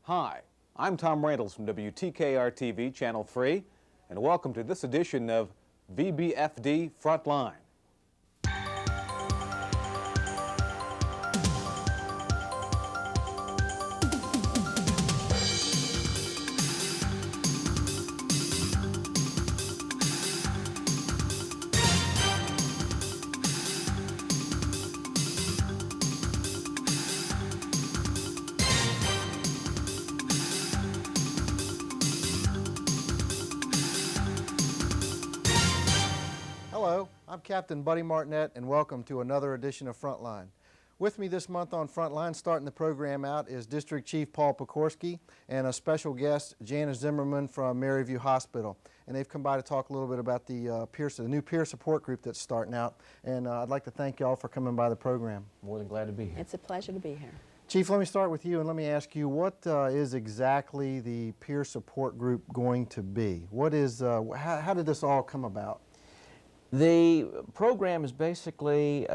Hi, I'm Tom Randles from WTKR-TV Channel 3, and welcome to this edition of VBFD Frontline. Hello, I'm Captain Buddy Martinet, and welcome to another edition of Frontline. With me this month on Frontline, starting the program out, is District Chief Paul Pokorski and a special guest, Janice Zimmerman from Maryview Hospital. And they've come by to talk a little bit about the new peer support group that's starting out. And I'd like to thank y'all for coming by the program. More than glad to be here. It's a pleasure to be here. Chief, let me start with you and let me ask you, what is exactly the peer support group going to be? What is, how did this all come about? The program is basically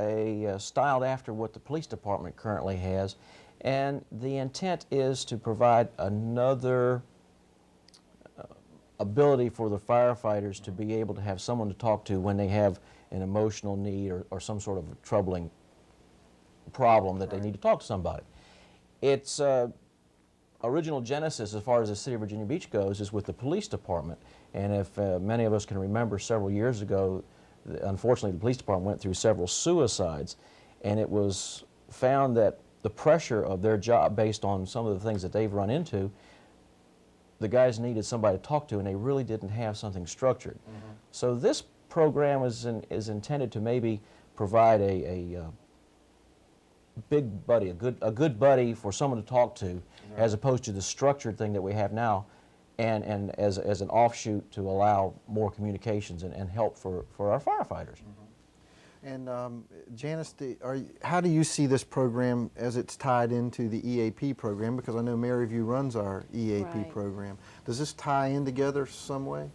styled after what the police department currently has, and the intent is to provide another ability for the firefighters to be able to have someone to talk to when they have an emotional need or some sort of a troubling problem that they need to talk to somebody. Its original genesis, as far as the city of Virginia Beach goes, is with the police department. And if many of us can remember, several years ago, unfortunately, the police department went through several suicides, and it was found that the pressure of their job, based on some of the things that they've run into, the guys needed somebody to talk to, and they really didn't have something structured. So this program is intended to maybe provide a big buddy, a good buddy for someone to talk to, as opposed to the structured thing that we have now, and as an offshoot to allow more communications and help for our firefighters. And Janice, how do you see this program as it's tied into the EAP program? Because I know Maryview runs our EAP program. Does this tie in together some way?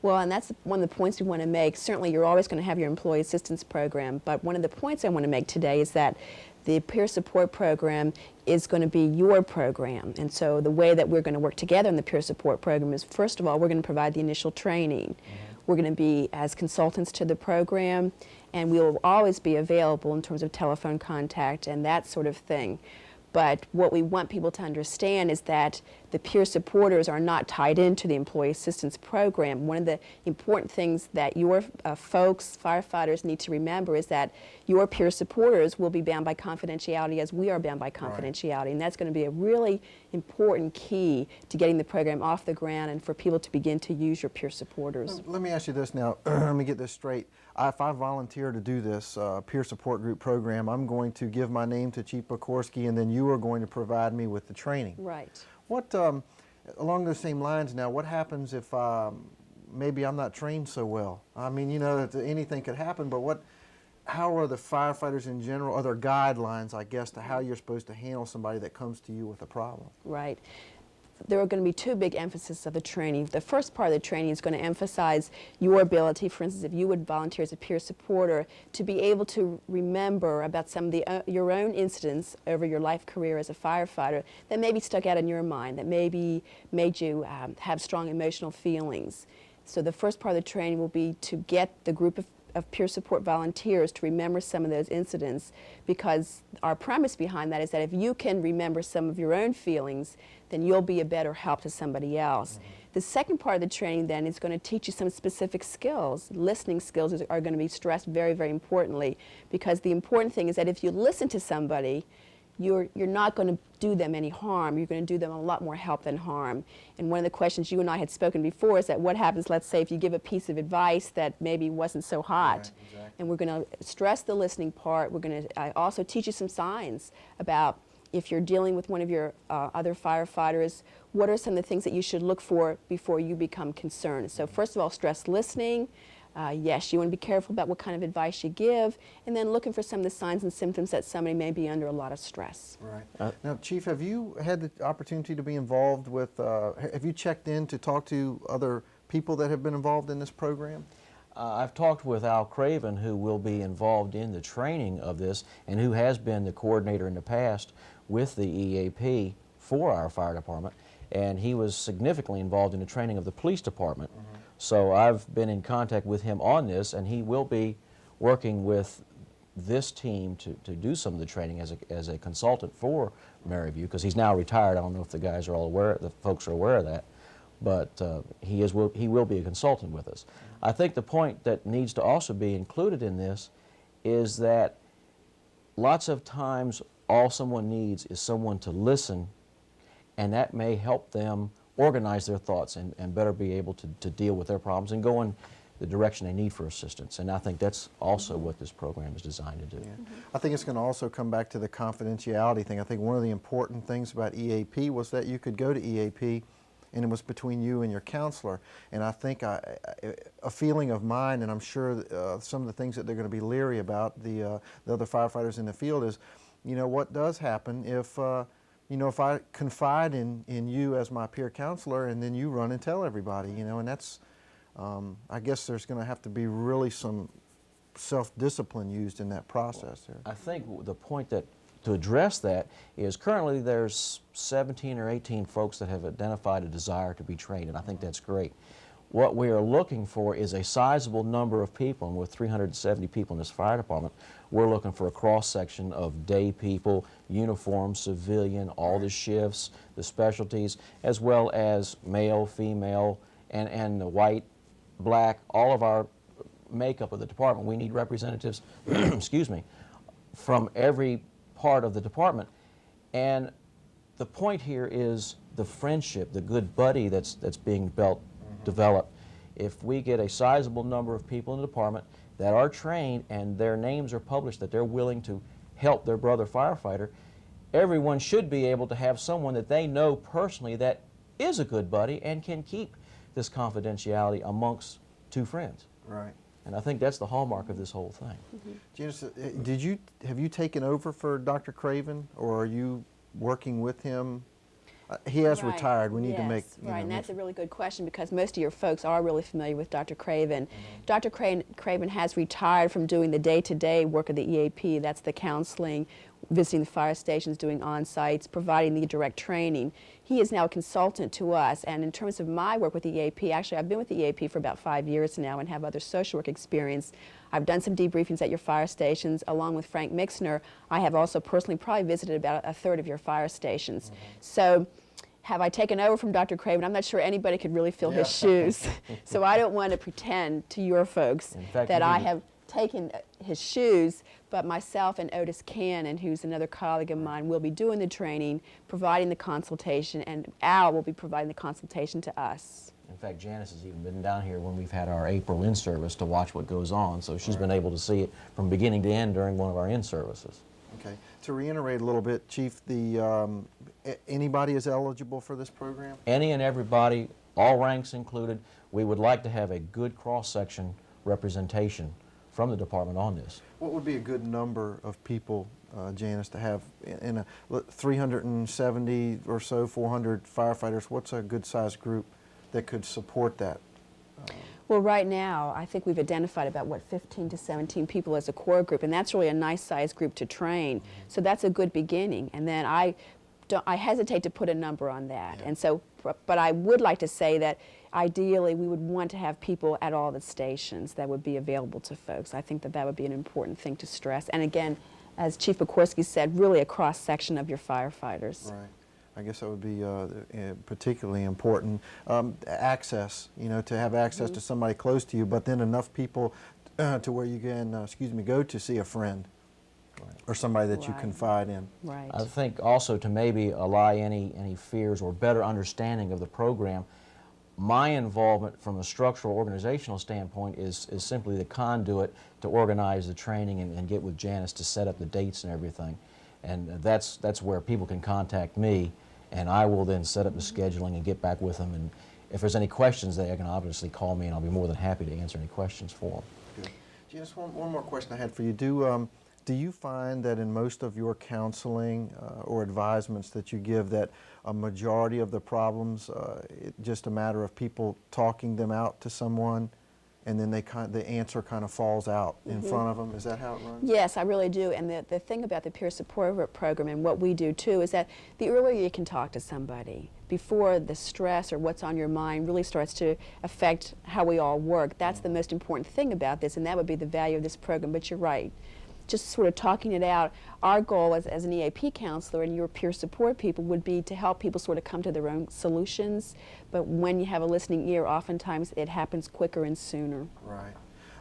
Well, and that's one of the points we want to make. Certainly, you're always going to have your employee assistance program, but one of the points I want to make today is that the peer support program is going to be your program. And so the way that we're going to work together in the peer support program is, first of all, we're going to provide the initial training. We're going to be as consultants to the program, and we will always be available in terms of telephone contact and that sort of thing. But what we want people to understand is that the peer supporters are not tied into the employee assistance program. One of the important things that your folks, firefighters, need to remember is that your peer supporters will be bound by confidentiality as we are bound by confidentiality. And that's going to be a really important key to getting the program off the ground and for people to begin to use your peer supporters. Let me ask you this now. Let me get this straight. If I volunteer to do this peer support group program, I'm going to give my name to Chief Pokorski, and then you are going to provide me with the training. Right. What, along those same lines now, what happens if maybe I'm not trained so well? I mean, you know, that anything could happen, but how are the firefighters in general, are there guidelines, I guess, to how you're supposed to handle somebody that comes to you with a problem? Right. There are going to be two big emphases of the training. The first part of the training is going to emphasize your ability, for instance, if you would volunteer as a peer supporter, to be able to remember about some of your own incidents over your life career as a firefighter that maybe stuck out in your mind, that maybe made you have strong emotional feelings. So the first part of the training will be to get the group of peer support volunteers to remember some of those incidents, because our premise behind that is that if you can remember some of your own feelings, then you'll be a better help to somebody else. The second part of the training then is going to teach you some specific skills. Listening skills are going to be stressed very, very importantly, because the important thing is that if you listen to somebody, you're not going to do them any harm. You're going to do them a lot more help than harm. And one of the questions you and I had spoken before is that what happens, let's say, if you give a piece of advice that maybe wasn't so hot. Right, exactly. And we're going to stress the listening part. We're going to also teach you some signs about if you're dealing with one of your other firefighters, what are some of the things that you should look for before you become concerned. So first of all, stress listening. Yes, you want to be careful about what kind of advice you give, and then looking for some of the signs and symptoms that somebody may be under a lot of stress. Right. Now, Chief, have you had the opportunity to be involved with, have you checked in to talk to other people that have been involved in this program? I've talked with Al Craven, who will be involved in the training of this and who has been the coordinator in the past with the EAP for our fire department, and he was significantly involved in the training of the police department. So I've been in contact with him on this, and he will be working with this team to do some of the training as a consultant for Maryview, because he's now retired. I don't know if the guys are all aware, the folks are aware of that, but he will be a consultant with us. I think the point that needs to also be included in this is that lots of times all someone needs is someone to listen, and that may help them organize their thoughts and better be able to deal with their problems and go in the direction they need for assistance. And I think that's also what this program is designed to do. Yeah. I think it's going to also come back to the confidentiality thing. I think one of the important things about EAP was that you could go to EAP and it was between you and your counselor. And I think a feeling of mine, and I'm sure some of the things that they're going to be leery about, the other firefighters in the field, is, you know, what does happen if, you know, if I confide in you as my peer counselor and then you run and tell everybody, you know, and that's, I guess there's going to have to be really some self-discipline used in that process there. I think the point that to address that is currently there's 17 or 18 folks that have identified a desire to be trained, and I think that's great. What we are looking for is a sizable number of people, and with 370 people in this fire department, we're looking for a cross-section of day people, uniform, civilian, all the shifts, the specialties, as well as male, female, and the white, black, all of our makeup of the department. We need representatives, excuse me, from every part of the department. And the point here is the friendship, the good buddy that's being developed. If we get a sizable number of people in the department that are trained and their names are published, that they're willing to help their brother firefighter, everyone should be able to have someone that they know personally that is a good buddy and can keep this confidentiality amongst two friends. Right. And I think that's the hallmark of this whole thing. Janice, have you taken over for Dr. Craven, or are you working with him? He has Right. retired. We need to make, you right, know, and that's a really good question, because most of your folks are really familiar with Dr. Craven. Dr. Craven has retired from doing the day-to-day work of the EAP. That's the counseling, visiting the fire stations, doing on-sites, providing the direct training. He is now a consultant to us, and in terms of my work with the EAP, actually I've been with the EAP for about 5 years now and have other social work experience. I've done some debriefings at your fire stations. Along with Frank Mixner, I have also personally probably visited about a third of your fire stations. So have I taken over from Dr. Craven? I'm not sure anybody could really fill his shoes. So I don't want to pretend to your folks that I have taken his shoes, but myself and Otis Cannon, who's another colleague of mine, will be doing the training, providing the consultation, and Al will be providing the consultation to us. In fact, Janice has even been down here when we've had our April in-service to watch what goes on, so she's been able to see it from beginning to end during one of our in-services. Okay. To reiterate a little bit, Chief, anybody is eligible for this program? Any and everybody, all ranks included. We would like to have a good cross-section representation from the department on this. What would be a good number of people, Janice, to have in a 370 or so, 400 firefighters? What's a good sized group that could support that? Well, right now, I think we've identified about, 15 to 17 people as a core group, and that's really a nice size group to train. So that's a good beginning. And then I hesitate to put a number on that. And so, but I would like to say that ideally we would want to have people at all the stations that would be available to folks. I think that that would be an important thing to stress. And again, as Chief Pokorski said, really a cross-section of your firefighters. Right. I guess that would be particularly important. Access, you know, to have access to somebody close to you, but then enough people to where you can, go to see a friend or somebody that you confide in. Right. I think also to maybe allay any fears or better understanding of the program, my involvement from a structural organizational standpoint is simply the conduit to organize the training and get with Janice to set up the dates and everything. And that's where people can contact me, and I will then set up the scheduling and get back with them. And if there's any questions, they can obviously call me, and I'll be more than happy to answer any questions for them. Good. Janice, one more question I had for you. Do you find that in most of your counseling or advisements that you give that a majority of the problems, it's just a matter of people talking them out to someone and then the answer kind of falls out in front of them. Is that how it runs? Yes, I really do. And the thing about the peer support program and what we do too is that the earlier you can talk to somebody before the stress or what's on your mind really starts to affect how we all work, that's the most important thing about this, and that would be the value of this program. But you're right. Just sort of talking it out, our goal as an EAP counselor and your peer support people would be to help people sort of come to their own solutions. But when you have a listening ear, oftentimes it happens quicker and sooner. Right.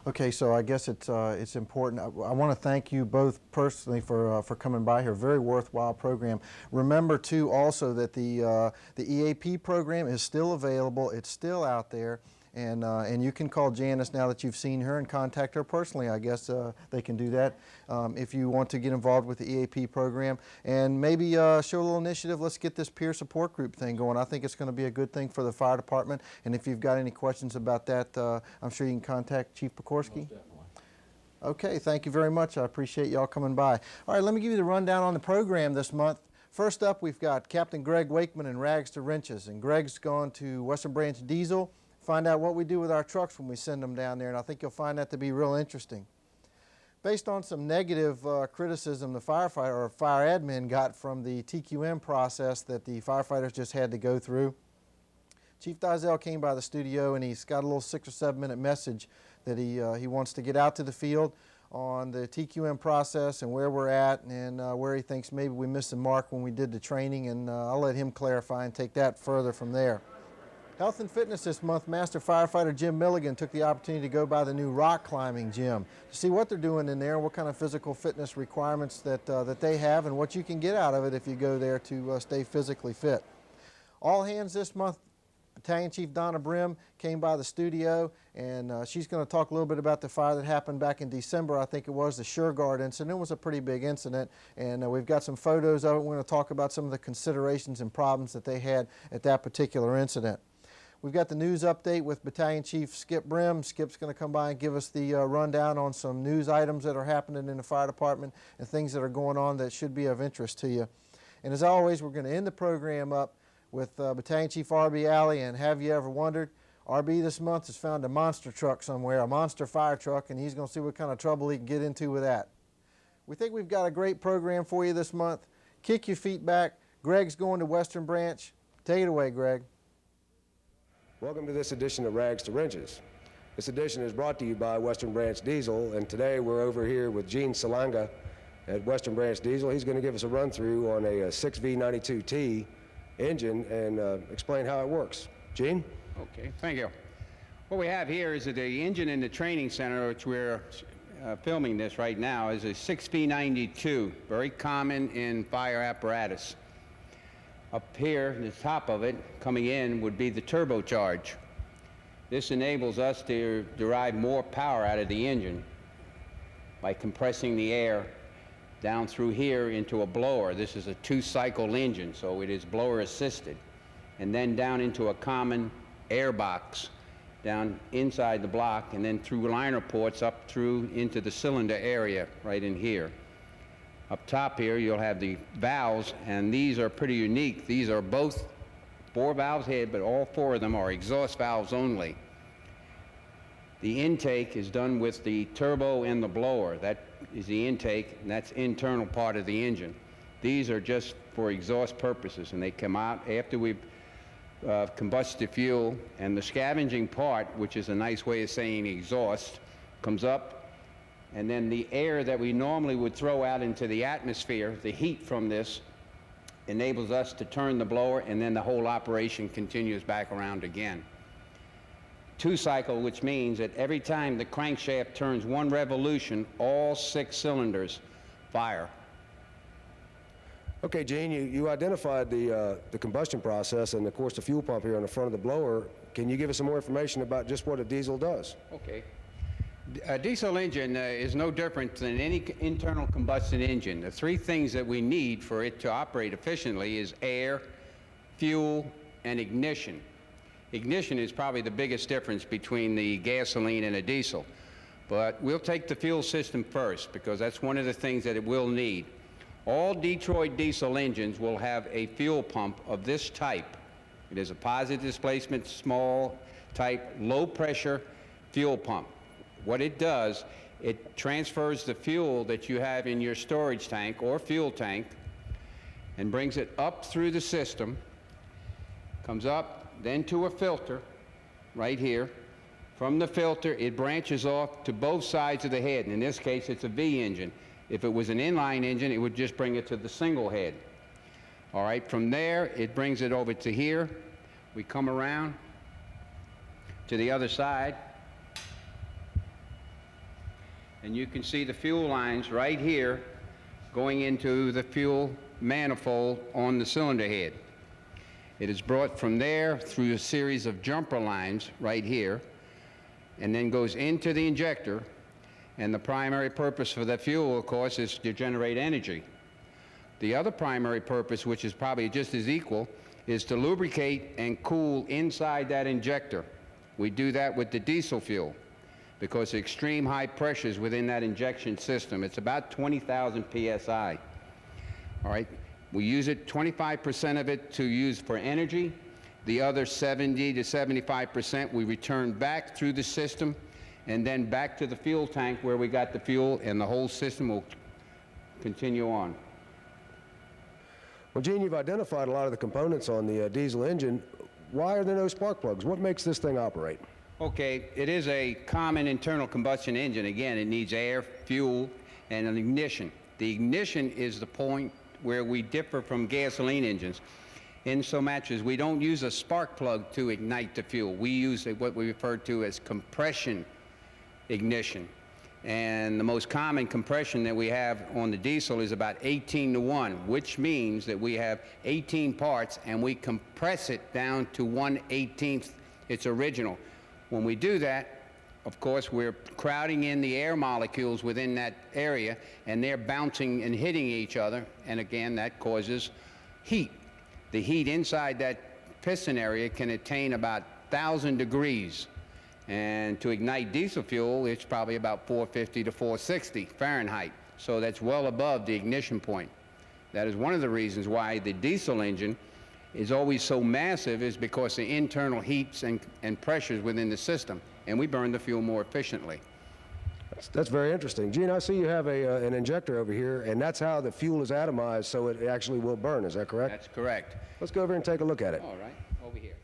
Okay, so I guess it's important. I want to thank you both personally for coming by here. Very worthwhile program. Remember too also that the EAP program is still available. It's still out there. And you can call Janice now that you've seen her and contact her personally. I guess they can do that if you want to get involved with the EAP program. And maybe show a little initiative. Let's get this peer support group thing going. I think it's going to be a good thing for the fire department. And if you've got any questions about that, I'm sure you can contact Chief Pokorski. Okay, thank you very much. I appreciate y'all coming by. All right, let me give you the rundown on the program this month. First up, we've got Captain Greg Wakeman and Rags to Wrenches. And Greg's gone to Western Branch Diesel. Find out what we do with our trucks when we send them down there, and I think you'll find that to be real interesting. Based on some negative criticism the firefighter or fire admin got from the TQM process that the firefighters just had to go through, Chief Dizell came by the studio and he's got a little 6 or 7 minute message that he wants to get out to the field on the TQM process and where we're at and where he thinks maybe we missed the mark when we did the training, and I'll let him clarify and take that further from there. Health and fitness this month, Master Firefighter Jim Milligan took the opportunity to go by the new rock climbing gym to see what they're doing in there, what kind of physical fitness requirements that they have, and what you can get out of it if you go there to stay physically fit. All hands this month, Battalion Chief Donna Brim came by the studio, and she's going to talk a little bit about the fire that happened back in December. I think it was the SureGuard incident. It was a pretty big incident, and we've got some photos of it. We're going to talk about some of the considerations and problems that they had at that particular incident. We've got the news update with Battalion Chief Skip Brim. Skip's going to come by and give us the rundown on some news items that are happening in the fire department and things that are going on that should be of interest to you. And as always, we're going to end the program up with Battalion Chief R.B. Alley. And have you ever wondered, R.B. this month has found a monster truck somewhere, a monster fire truck, and he's going to see what kind of trouble he can get into with that. We think we've got a great program for you this month. Kick your feet back. Greg's going to Western Branch. Take it away, Greg. Welcome to this edition of Rags to Wrenches. This edition is brought to you by Western Branch Diesel, and today we're over here with Gene Salanga at Western Branch Diesel. He's going to give us a run-through on a 6V92T engine and explain how it works. Gene? Okay, thank you. What we have here is that the engine in the training center, which we're filming this right now, is a 6V92, very common in fire apparatus. Up here, the top of it, coming in, would be the turbocharge. This enables us to derive more power out of the engine by compressing the air down through here into a blower. This is a 2-cycle engine, so it is blower assisted. And then down into a common air box down inside the block, and then through liner ports up through into the cylinder area right in here. Up top here, you'll have the valves, and these are pretty unique. These are both 4 valves head, but all 4 of them are exhaust valves only. The intake is done with the turbo and the blower. That is the intake, and that's internal part of the engine. These are just for exhaust purposes, and they come out after we've combusted fuel, and the scavenging part, which is a nice way of saying exhaust, comes up. And then the air that we normally would throw out into the atmosphere, the heat from this, enables us to turn the blower, and then the whole operation continues back around again. 2-cycle, which means that every time the crankshaft turns 1 revolution, all 6 cylinders fire. Okay, Gene, you identified the combustion process and, of course, the fuel pump here on the front of the blower. Can you give us some more information about just what a diesel does? Okay. A diesel engine is no different than any internal combustion engine. The 3 things that we need for it to operate efficiently is air, fuel, and ignition. Ignition is probably the biggest difference between the gasoline and a diesel. But we'll take the fuel system first, because that's one of the things that it will need. All Detroit diesel engines will have a fuel pump of this type. It is a positive displacement, small type, low pressure, fuel pump. What it does, it transfers the fuel that you have in your storage tank or fuel tank and brings it up through the system, comes up, then to a filter right here. From the filter, it branches off to both sides of the head. And in this case, it's a V engine. If it was an inline engine, it would just bring it to the single head. All right, from there, it brings it over to here. We come around to the other side, and you can see the fuel lines right here going into the fuel manifold on the cylinder head. It is brought from there through a series of jumper lines right here, and then goes into the injector. And the primary purpose for that fuel, of course, is to generate energy. The other primary purpose, which is probably just as equal, is to lubricate and cool inside that injector. We do that with the diesel fuel because of extreme high pressures within that injection system. It's about 20,000 psi. All right, we use it, 25% of it to use for energy. The other 70 to 75% we return back through the system and then back to the fuel tank where we got the fuel, and the whole system will continue on. Well, Gene, you've identified a lot of the components on the diesel engine. Why are there no spark plugs? What makes this thing operate? Okay, it is a common internal combustion engine. Again, it needs air, fuel, and an ignition. The ignition is the point where we differ from gasoline engines in so much as we don't use a spark plug to ignite the fuel. We use what we refer to as compression ignition. And the most common compression that we have on the diesel is about 18:1, which means that we have 18 parts and we compress it down to 1/18 its original. When we do that, of course, we're crowding in the air molecules within that area, and they're bouncing and hitting each other, and again, that causes heat. The heat inside that piston area can attain about 1,000 degrees. And to ignite diesel fuel, it's probably about 450 to 460 Fahrenheit. So that's well above the ignition point. That is one of the reasons why the diesel engine is always so massive, is because the internal heats and pressures within the system. And we burn the fuel more efficiently. That's very interesting. Gene, I see you have an injector over here, and that's how the fuel is atomized so it actually will burn. Is that correct? That's correct. Let's go over and take a look at it. All right, over here.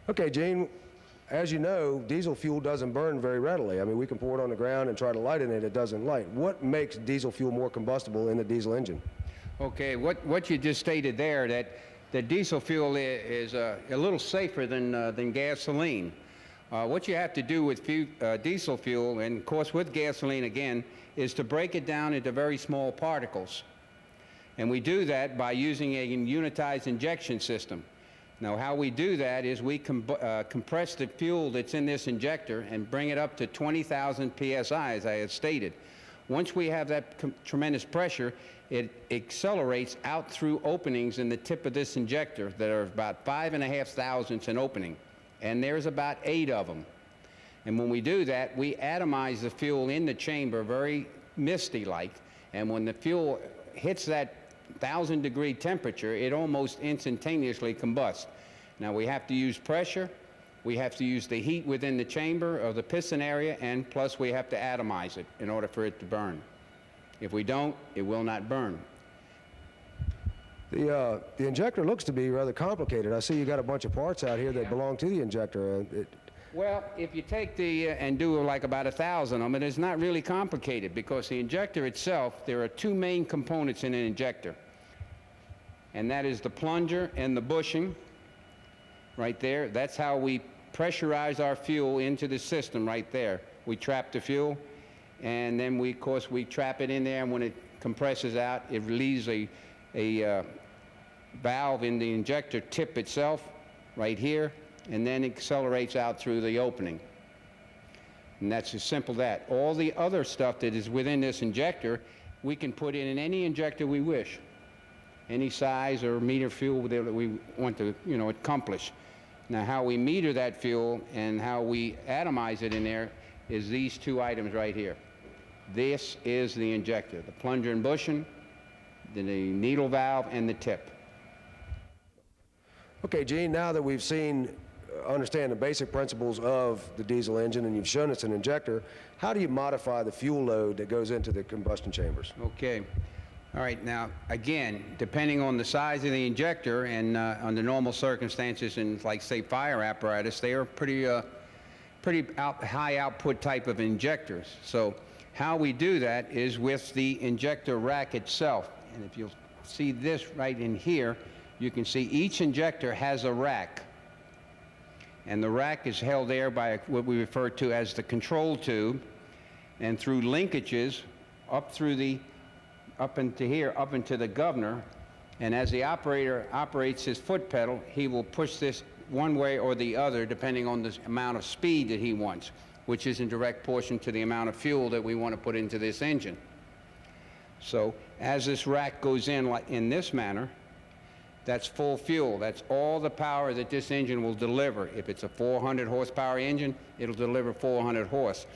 Okay, Gene, as you know, diesel fuel doesn't burn very readily. I mean, we can pour it on the ground and try to light it, and it doesn't light. What makes diesel fuel more combustible in the diesel engine? Okay, what you just stated there, that the diesel fuel is a little safer than gasoline. What you have to do with diesel fuel, and of course with gasoline again, is to break it down into very small particles. And we do that by using a unitized injection system. Now, how we do that is we compress the fuel that's in this injector and bring it up to 20,000 psi, as I had stated. Once we have that tremendous pressure, it accelerates out through openings in the tip of this injector that are about 5.5 thousandths in opening, and there's about 8 of them. And when we do that, we atomize the fuel in the chamber very misty-like, and when the fuel hits that 1,000-degree temperature, it almost instantaneously combusts. Now, we have to use pressure, we have to use the heat within the chamber of the piston area, and plus we have to atomize it in order for it to burn. If we don't, it will not burn. The injector looks to be rather complicated. I see you got a bunch of parts out here that belong to the injector. Well, if you take and do like about 1,000 of them, it's not really complicated, because the injector itself, there are 2 main components in an injector. And that is the plunger and the bushing right there. That's how we pressurize our fuel into the system right there. We trap the fuel, and then of course we trap it in there, and when it compresses out, it relieves a valve in the injector tip itself right here, and then it accelerates out through the opening. And that's as simple as that. All the other stuff that is within this injector, we can put in any injector we wish, any size or meter fuel that we want to, accomplish. Now, how we meter that fuel and how we atomize it in there is these 2 items right here. This is the injector, the plunger and bushing, the needle valve, and the tip. Okay, Gene, now that we've seen understand the basic principles of the diesel engine, and you've shown it's an injector. How do you modify the fuel load that goes into the combustion chambers? Okay. All right. Now, again, depending on the size of the injector and under normal circumstances in, like, say, fire apparatus, they are pretty high output type of injectors. So how we do that is with the injector rack itself. And if you'll see this right in here, you can see each injector has a rack. And the rack is held there by what we refer to as the control tube, and through linkages up into here, up into the governor. And as the operator operates his foot pedal, he will push this one way or the other depending on the amount of speed that he wants, which is in direct proportion to the amount of fuel that we want to put into this engine. So as this rack goes in like in this manner, that's full fuel. That's all the power that this engine will deliver. If it's a 400 horsepower engine, it'll deliver 400 horse.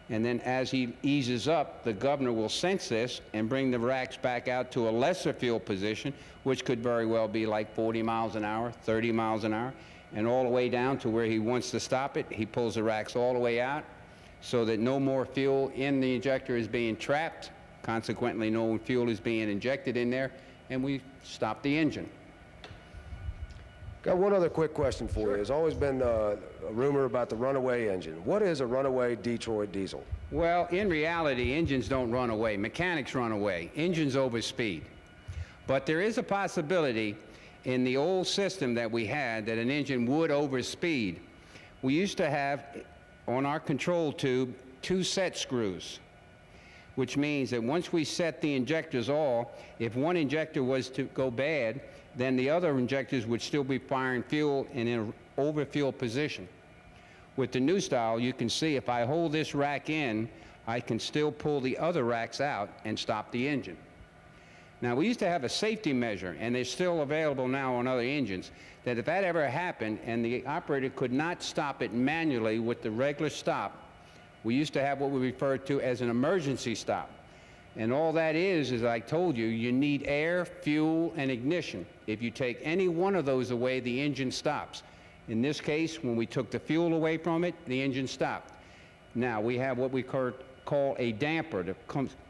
And then as he eases up, the governor will sense this and bring the racks back out to a lesser fuel position, which could very well be like 40 miles an hour, 30 miles an hour, and all the way down to where he wants to stop it. He pulls the racks all the way out so that no more fuel in the injector is being trapped. Consequently, no fuel is being injected in there, and we stop the engine. Got one other quick question for you. There's always been a rumor about the runaway engine. What is a runaway Detroit diesel? Well, in reality, engines don't run away. Mechanics run away. Engines overspeed. But there is a possibility in the old system that we had that an engine would overspeed. We used to have on our control tube 2 set screws, which means that once we set the injectors all, if one injector was to go bad, then the other injectors would still be firing fuel in an overfuel position. With the new style, you can see if I hold this rack in, I can still pull the other racks out and stop the engine. Now, we used to have a safety measure, and they're still available now on other engines, that if that ever happened and the operator could not stop it manually with the regular stop, we used to have what we referred to as an emergency stop. And all that is I told you, you need air, fuel, and ignition. If you take any one of those away, the engine stops. In this case, when we took the fuel away from it, the engine stopped. Now, we have what we call a damper that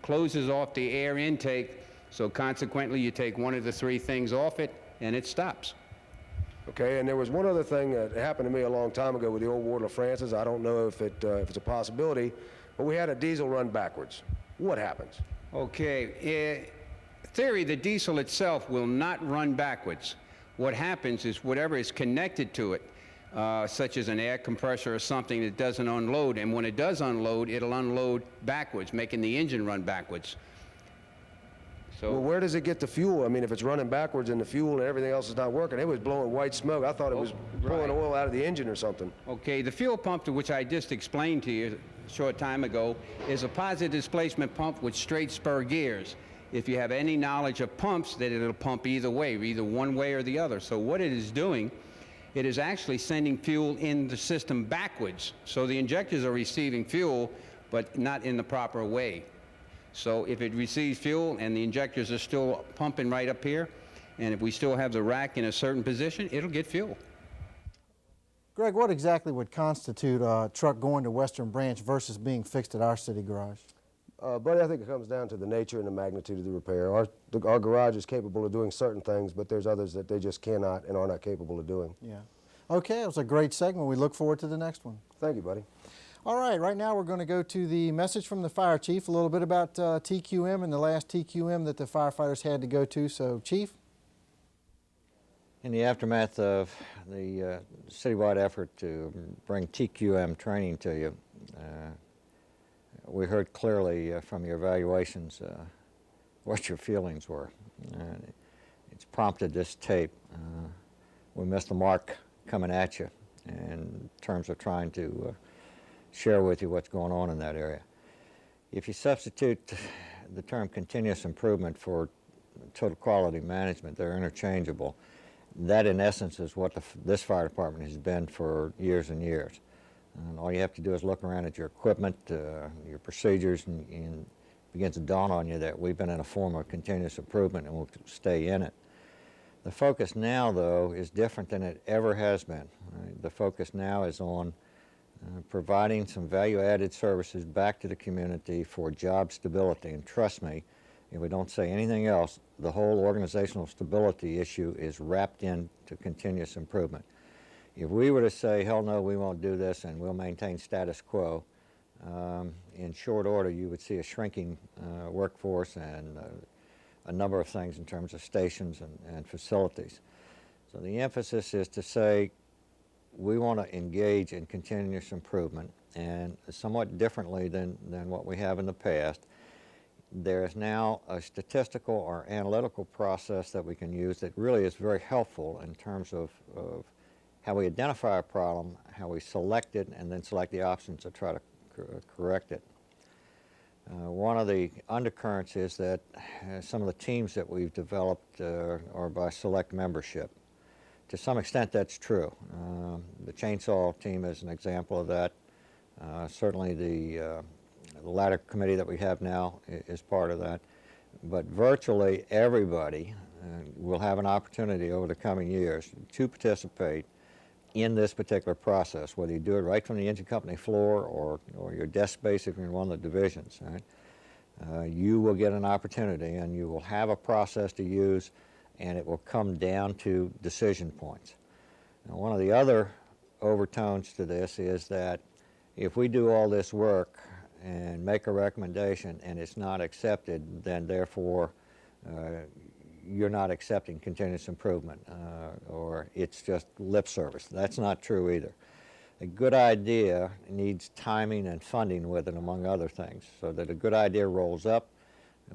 closes off the air intake, so consequently, you take one of the 3 things off it, and it stops. Okay, and there was one other thing that happened to me a long time ago with the old Ward LaFrancis. I don't know if it's a possibility, but we had a diesel run backwards. What happens? Okay, theory, the diesel itself will not run backwards. What happens is whatever is connected to it, such as an air compressor or something that doesn't unload, and when it does unload, it'll unload backwards, making the engine run backwards. So, well, where does it get the fuel? I mean, if it's running backwards and the fuel and everything else is not working, it was blowing white smoke. I thought it was pulling oil out of the engine or something. okay, the fuel pump, to which I just explained to you a short time ago, is a positive displacement pump with straight spur gears. If you have any knowledge of pumps, that it'll pump either way, either one way or the other. So what it is doing, it is actually sending fuel in the system backwards. So the injectors are receiving fuel, but not in the proper way. So if it receives fuel and the injectors are still pumping right up here, and if we still have the rack in a certain position, it'll get fuel. Greg, what exactly would constitute a truck going to Western Branch versus being fixed at our city garage? Buddy, I think it comes down to the nature and the magnitude of the repair. Our garage is capable of doing certain things, but there's others that they just cannot and are not capable of doing. Yeah. Okay, it was a great segment. We look forward to the next one. Thank you, buddy. All right now we're going to go to the message from the fire chief, a little bit about TQM and the last TQM that the firefighters had to go to. So, Chief? In the aftermath of the citywide effort to bring TQM training to you, we heard clearly from your evaluations what your feelings were. It's prompted this tape. We missed the mark coming at you in terms of trying to share with you what's going on in that area. If you substitute the term continuous improvement for total quality management, they're interchangeable. That, in essence, is what this fire department has been for years and years. And all you have to do is look around at your equipment, your procedures, and it begins to dawn on you that we've been in a form of continuous improvement and we'll stay in it. The focus now, though, is different than it ever has been. Right? The focus now is on providing some value-added services back to the community for job stability. And trust me, if we don't say anything else, the whole organizational stability issue is wrapped into continuous improvement. If we were to say, hell no, we won't do this and we'll maintain status quo, in short order you would see a shrinking workforce and a number of things in terms of stations and facilities. So the emphasis is to say we want to engage in continuous improvement, and somewhat differently than what we have in the past. There is now a statistical or analytical process that we can use that really is very helpful in terms of how we identify a problem, how we select it, and then select the options to try to correct it. One of the undercurrents is that some of the teams that we've developed are by select membership. To some extent, that's true. The chainsaw team is an example of that. Certainly the ladder committee that we have now is part of that. But virtually everybody will have an opportunity over the coming years to participate in this particular process, whether you do it right from the engine company floor or your desk space if you're in one of the divisions. Right? You will get an opportunity, and you will have a process to use, and it will come down to decision points. Now, one of the other overtones to this is that if we do all this work and make a recommendation and it's not accepted, then therefore you're not accepting continuous improvement, or it's just lip service. That's not true either. A good idea needs timing and funding with it, among other things, so that a good idea rolls up.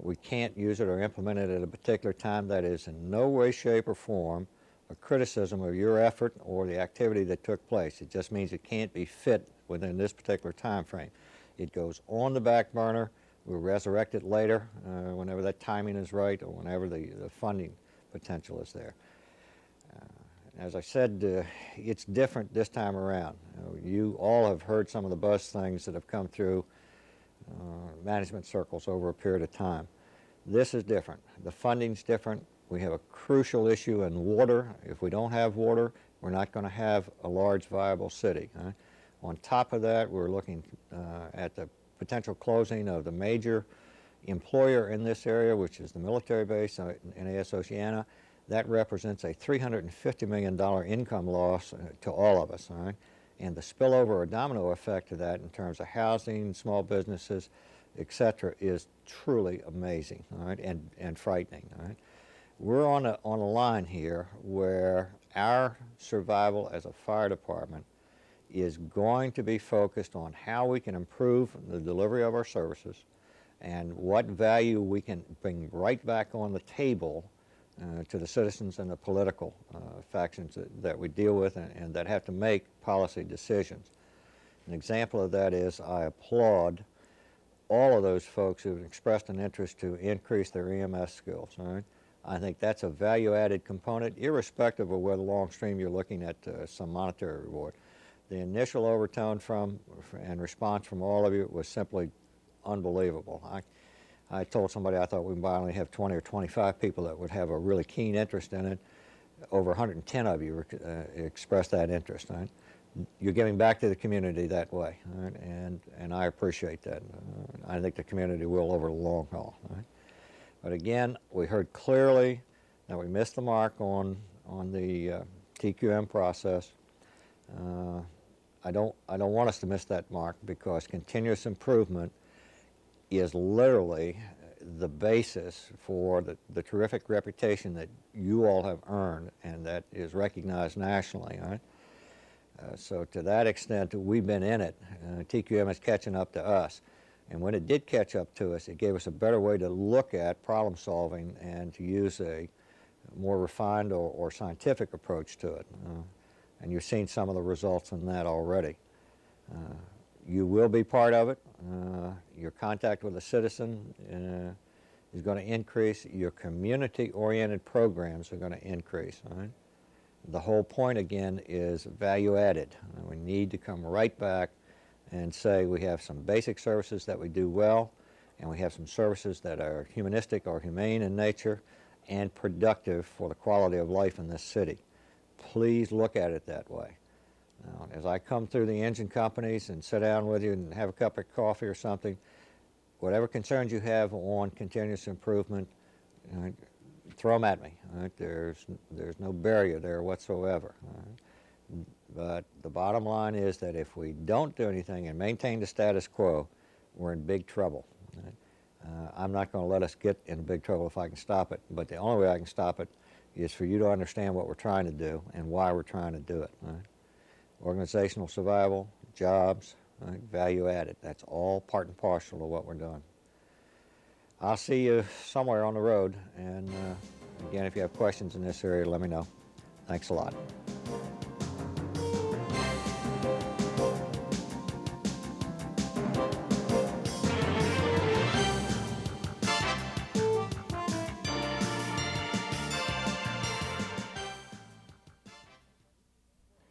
We can't use it or implement it at a particular time. That is in no way, shape, or form a criticism of your effort or the activity that took place. It just means it can't be fit within this particular time frame. It goes on the back burner. We'll resurrect it later whenever that timing is right or whenever the funding potential is there. As I said, it's different this time around. You all have heard some of the buzz things that have come through management circles over a period of time. This is different. The funding's different. We have a crucial issue in water. If we don't have water, we're not going to have a large, viable city. On top of that, we're looking at the potential closing of the major employer in this area, which is the military base NAS Oceana. That represents a $350 million income loss to all of us. All right? And the spillover or domino effect of that in terms of housing, small businesses, etc., is truly amazing, all right, and frightening. All right? We're on a line here where our survival as a fire department is going to be focused on how we can improve the delivery of our services and what value we can bring right back on the table to the citizens and the political factions that we deal with and that have to make policy decisions. An example of that is I applaud all of those folks who have expressed an interest to increase their EMS skills. All right? I think that's a value-added component, irrespective of whether long stream you're looking at some monetary reward. The initial overtone and response from all of you was simply unbelievable. I told somebody I thought we might only have 20 or 25 people that would have a really keen interest in it. Over 110 of you expressed that interest. Right? You're giving back to the community that way, right? And I appreciate that. I think the community will over the long haul. Right? But again, we heard clearly that we missed the mark on the TQM process. I don't want us to miss that mark because continuous improvement is literally the basis for the terrific reputation that you all have earned and that is recognized nationally. Right? So to that extent, we've been in it. TQM is catching up to us. And when it did catch up to us, it gave us a better way to look at problem solving and to use a more refined or scientific approach to it. And you've seen some of the results in that already. You will be part of it. Your contact with the citizen is going to increase. Your community-oriented programs are going to increase. Right? The whole point, again, is value added. We need to come right back and say we have some basic services that we do well, and we have some services that are humanistic or humane in nature, and productive for the quality of life in this city. Please look at it that way. Now, as I come through the engine companies and sit down with you and have a cup of coffee or something, whatever concerns you have on continuous improvement, throw them at me. All right? There's no barrier there whatsoever. All right? But the bottom line is that if we don't do anything and maintain the status quo, we're in big trouble. All right? I'm not going to let us get in big trouble if I can stop it, but the only way I can stop it is for you to understand what we're trying to do and why we're trying to do it. All right? Organizational survival, jobs, right, value added. That's all part and parcel of what we're doing. I'll see you somewhere on the road, and again, if you have questions in this area, let me know. Thanks a lot.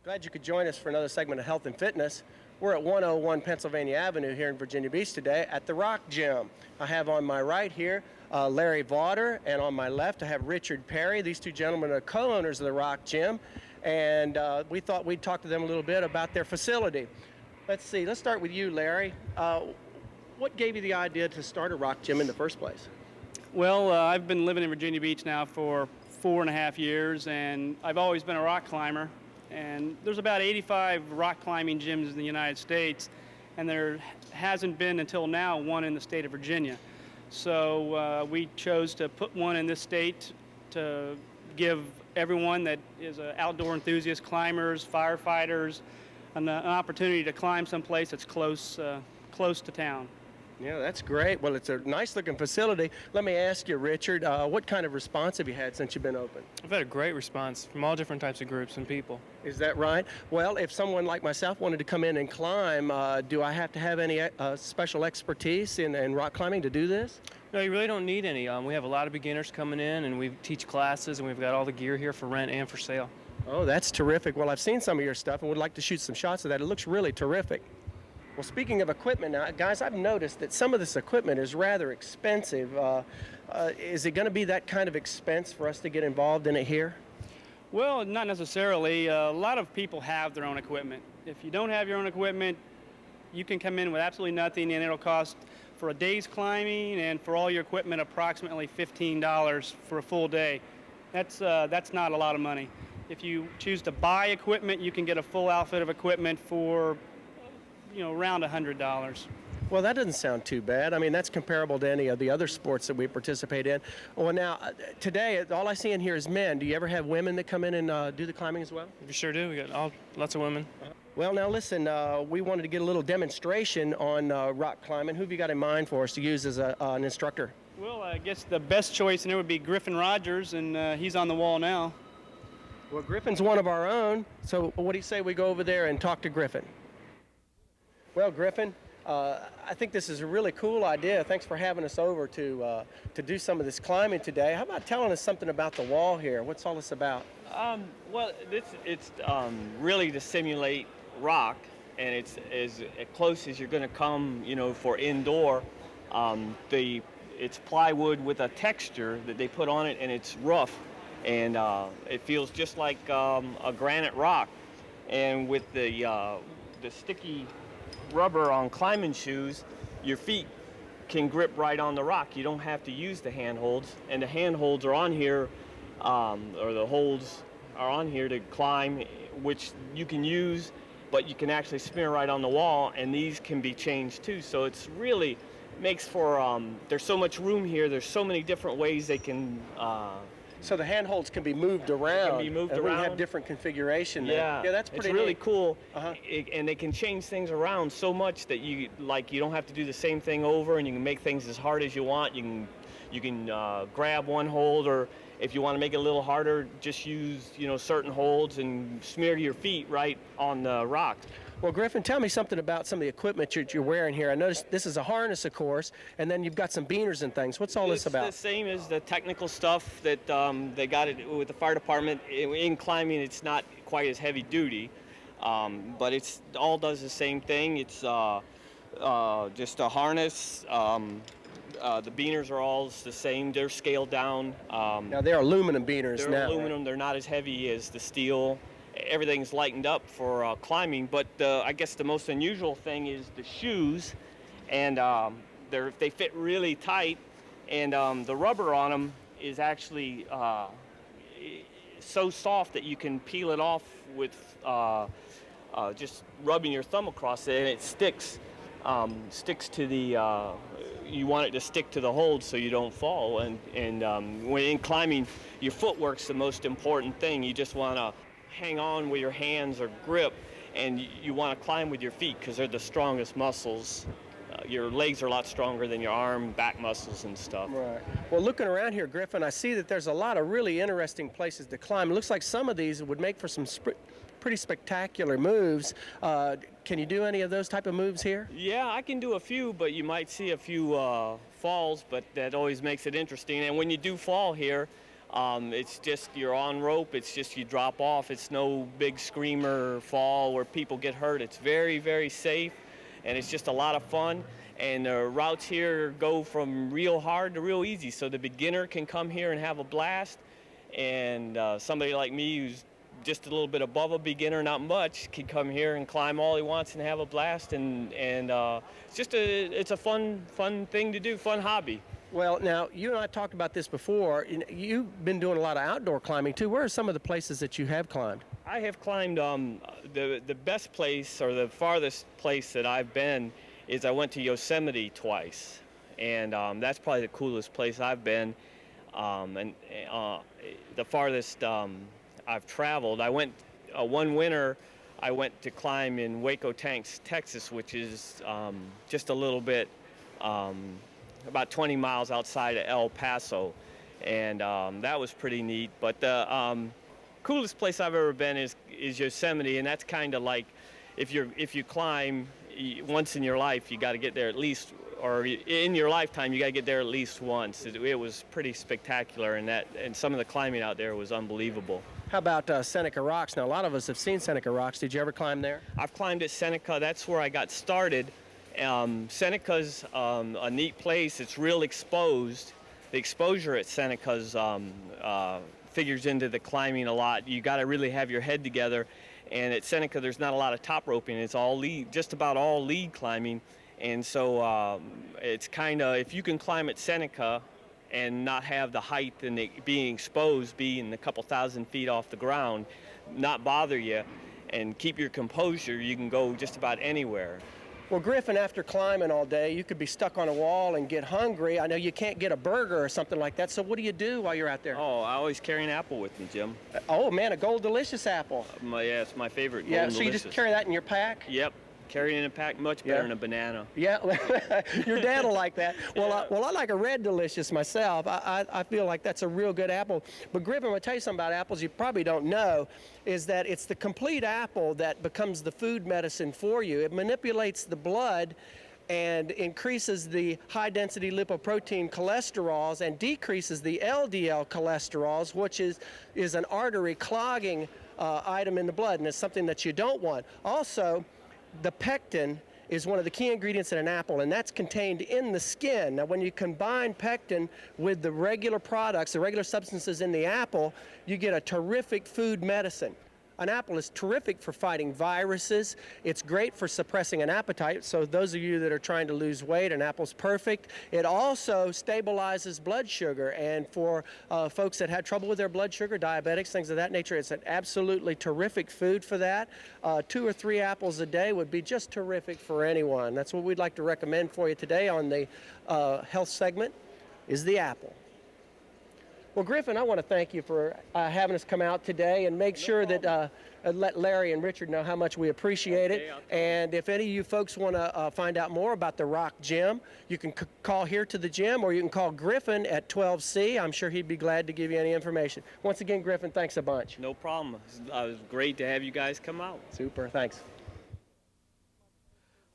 Glad you could join us for another segment of Health and Fitness. We're at 101 Pennsylvania Avenue here in Virginia Beach today at the Rock Gym. I have on my right here Larry Vaughter, and on my left I have Richard Perry. These two gentlemen are co-owners of the Rock Gym, and we thought we'd talk to them a little bit about their facility. Let's see, let's start with you, Larry. What gave you the idea to start a Rock Gym in the first place? Well, I've been living in Virginia Beach now for 4.5 years, and I've always been a rock climber. And there's about 85 rock climbing gyms in the United States, and there hasn't been until now one in the state of Virginia. So we chose to put one in this state to give everyone that is an outdoor enthusiast, climbers, firefighters, an opportunity to climb someplace that's close to town. Yeah, that's great. Well, it's a nice looking facility. Let me ask you, Richard, what kind of response have you had since you've been open? I've had a great response from all different types of groups and people. Is that right? Well, if someone like myself wanted to come in and climb, do I have to have any special expertise in rock climbing to do this? No, you really don't need any. We have a lot of beginners coming in, and we teach classes, and we've got all the gear here for rent and for sale. Oh, that's terrific. Well, I've seen some of your stuff and would like to shoot some shots of that. It looks really terrific. Well, speaking of equipment now, guys, I've noticed that some of this equipment is rather expensive. Is it going to be that kind of expense for us to get involved in it here? Well, not necessarily. A lot of people have their own equipment. If you don't have your own equipment, you can come in with absolutely nothing, and it'll cost for a day's climbing and for all your equipment approximately $15 for a full day. That's not a lot of money. If you choose to buy equipment, you can get a full outfit of equipment for around $100. Well, that doesn't sound too bad. I mean, that's comparable to any of the other sports that we participate in. Well, now, today, all I see in here is men. Do you ever have women that come in and do the climbing as well? We sure do. We got lots of women. Well, now, listen, we wanted to get a little demonstration on rock climbing. Who have you got in mind for us to use as an instructor? Well, I guess the best choice in there would be Griffin Rogers, and he's on the wall now. Well, Griffin's one of our own, so what do you say we go over there and talk to Griffin? Well, Griffin, I think this is a really cool idea. Thanks for having us over to do some of this climbing today. How about telling us something about the wall here? What's all this about? Well, it's really to simulate rock, and it's as close as you're going to come, for indoor. It's plywood with a texture that they put on it, and it's rough, and it feels just like a granite rock. And with the sticky rubber on climbing shoes, your feet can grip right on the rock. You don't have to use the handholds, and the handholds are on here, or the holds are on here to climb, which you can use, but you can actually smear right on the wall, and these can be changed too. So it's really makes for, there's so much room here, there's so many different ways they can so the handholds can be moved around. Can be moved and around. We have different configuration there. Yeah, that's pretty it's really neat. cool. Uh-huh. And they can change things around so much that you don't have to do the same thing over, and you can make things as hard as you want. You can grab one hold, or if you want to make it a little harder, just use certain holds and smear your feet right on the rock. Well, Griffin, tell me something about some of the equipment you're wearing here. I noticed this is a harness, of course, and then you've got some beaners and things. What's all this about? It's the same as the technical stuff that they got it with the fire department. In climbing, it's not quite as heavy duty, but it's all does the same thing. It's just a harness The beaners are all the same. They're scaled down. Now they're aluminum beaners They're now. aluminum. They're not as heavy as the steel. Everything's lightened up for climbing. But I guess the most unusual thing is the shoes, and they fit really tight, and the rubber on them is actually so soft that you can peel it off with just rubbing your thumb across it, and it sticks to the. You want it to stick to the hold so you don't fall. And when in climbing, your footwork's the most important thing. You just want to hang on with your hands or grip, and you want to climb with your feet because they're the strongest muscles. Your legs are a lot stronger than your arm, back muscles and stuff. Right. Well, looking around here, Griffin, I see that there's a lot of really interesting places to climb. It looks like some of these would make for some pretty spectacular moves. Can you do any of those type of moves here? Yeah, I can do a few, but you might see a few falls, but that always makes it interesting. And when you do fall here, it's just you're on rope, it's just you drop off. It's no big screamer fall where people get hurt. It's very, very safe, and it's just a lot of fun. And the routes here go from real hard to real easy, so the beginner can come here and have a blast, and somebody like me who's just a little bit above a beginner, not much, can come here and climb all he wants and have a blast, and it's a fun thing to do, fun hobby. Well, now, you and I talked about this before. You've been doing a lot of outdoor climbing, too. Where are some of the places that you have climbed? I have climbed, the best place or the farthest place that I've been is I went to Yosemite twice, and that's probably the coolest place I've been. The farthest I've traveled, I went one winter, I went to climb in Waco, Texas, which is just a little bit, about 20 miles outside of El Paso, and that was pretty neat. But the coolest place I've ever been is Yosemite, and that's kind of like if you climb once in your life, you got to get there at least, or in your lifetime, you got to get there at least once. It was pretty spectacular, and some of the climbing out there was unbelievable. How about Seneca Rocks? Now, a lot of us have seen Seneca Rocks. Did you ever climb there? I've climbed at Seneca. That's where I got started. Seneca's a neat place. It's real exposed. The exposure at Seneca's figures into the climbing a lot. You got to really have your head together. And at Seneca, there's not a lot of top roping. It's all lead, just about all lead climbing. And so it's kind of, if you can climb at Seneca and not have the height and being exposed, being a couple thousand feet off the ground, not bother you, and keep your composure, you can go just about anywhere. Well, Griffin, after climbing all day, you could be stuck on a wall and get hungry. I know you can't get a burger or something like that, so what do you do while you're out there? Oh, I always carry an apple with me, Jim. Oh, man, a Gold Delicious apple. Yeah, it's my favorite. Yeah, Golden so you Delicious. just carry that in your pack? Yep. Carrying in a pack, much better than a banana. Yeah, your dad will like that. Well, I like a Red Delicious myself. I feel like that's a real good apple. But Griffin, I'm going to tell you something about apples you probably don't know, is that it's the complete apple that becomes the food medicine for you. It manipulates the blood and increases the high-density lipoprotein cholesterols and decreases the LDL cholesterols, which is an artery clogging item in the blood, and it's something that you don't want. Also, the pectin is one of the key ingredients in an apple, and that's contained in the skin. Now, when you combine pectin with the regular products, the regular substances in the apple, you get a terrific food medicine. An apple is terrific for fighting viruses. It's great for suppressing an appetite. So those of you that are trying to lose weight, an apple's perfect. It also stabilizes blood sugar. And for folks that had trouble with their blood sugar, diabetics, things of that nature, it's an absolutely terrific food for that. 2 or 3 apples a day would be just terrific for anyone. That's what we'd like to recommend for you today on the health segment, is the apple. Well, Griffin, I want to thank you for having us come out today and make sure that let Larry and Richard know how much we appreciate it. And if any of you folks want to find out more about the Rock Gym, you can call here to the gym, or you can call Griffin at 12C. I'm sure he'd be glad to give you any information. Once again, Griffin, thanks a bunch. No problem. It was great to have you guys come out. Super, thanks.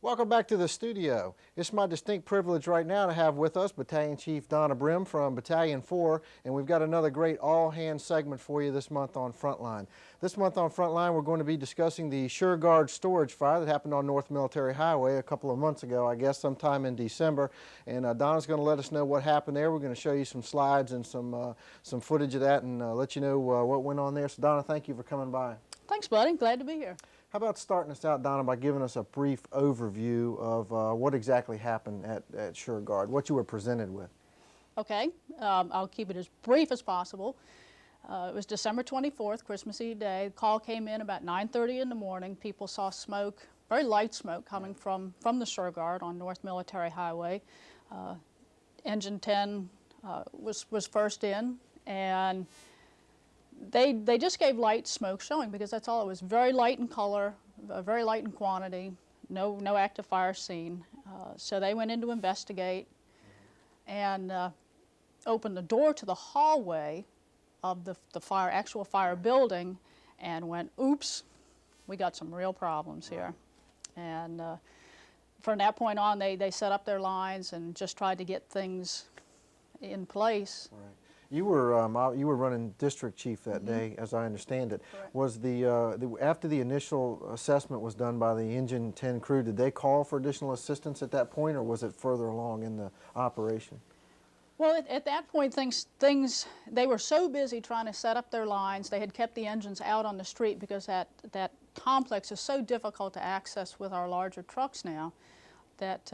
Welcome back to the studio. It's my distinct privilege right now to have with us Battalion Chief Donna Brim from Battalion 4, and we've got another great all-hands segment for you this month on Frontline. This month on Frontline, we're going to be discussing the SureGuard storage fire that happened on North Military Highway a couple of months ago, I guess sometime in December, and Donna's going to let us know what happened there. We're going to show you some slides and some footage of that and let you know what went on there. So Donna, thank you for coming by. Thanks, buddy. Glad to be here. How about starting us out, Donna, by giving us a brief overview of what exactly happened at SureGuard, what you were presented with? Okay, I'll keep it as brief as possible. It was December 24th, Christmas Eve day. The call came in about 9:30 in the morning. People saw smoke, very light smoke, coming from the SureGuard on North Military Highway. Engine 10 was first in, and they just gave light smoke showing because that's all it was. Very light in color, very light in quantity, no active fire seen. So they went in to investigate and opened the door to the hallway of the actual fire building and went, oops, we got some real problems here. And from that point on, they set up their lines and just tried to get things in place. Right. You were running district chief that day, as I understand it. Correct. Was after the initial assessment was done by the Engine 10 crew, did they call for additional assistance at that point, or was it further along in the operation? Well, at that point, they were so busy trying to set up their lines. They had kept the engines out on the street because that complex is so difficult to access with our larger trucks now, that